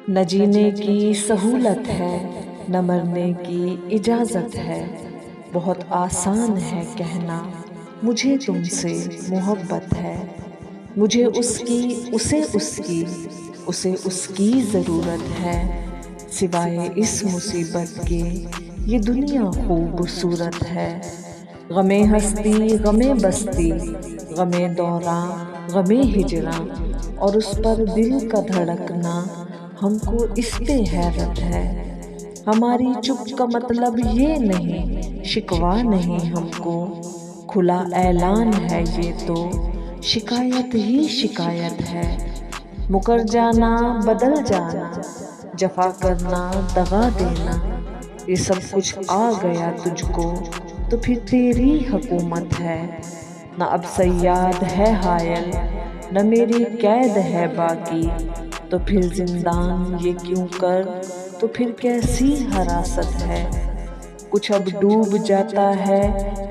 نہ جینے کی سہولت ہے نہ مرنے کی اجازت ہے، بہت آسان ہے کہنا مجھے تم سے محبت ہے، مجھے اس کی اسے اس کی ضرورت ہے، سوائے اس مصیبت کے یہ دنیا خوبصورت ہے، غم ہستی غم بستی غم دوراں غم ہجراں، اور اس پر دل کا دھڑکنا ہم کو اس پہ حیرت ہے، ہماری چپ کا مطلب یہ نہیں شکوہ نہیں ہم کو، کھلا اعلان ہے یہ تو شکایت ہی شکایت ہے، مکر جانا بدل جانا جفا کرنا دغا دینا، یہ سب کچھ آ گیا تجھ کو تو پھر تیری حکومت ہے، نہ اب صیاد ہے حائل نہ میری قید ہے باقی، تو پھر زندان یہ کیوں کر تو پھر کیسی حراست ہے، کچھ اب ڈوب جاتا ہے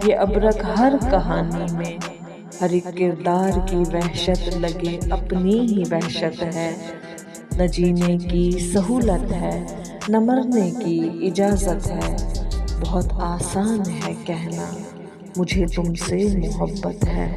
یہ ابرق ہر کہانی میں، ہر ایک کردار کی وحشت لگے اپنی ہی وحشت ہے، نہ جینے کی سہولت ہے نہ مرنے کی اجازت ہے، بہت آسان ہے کہنا مجھے تم سے محبت ہے۔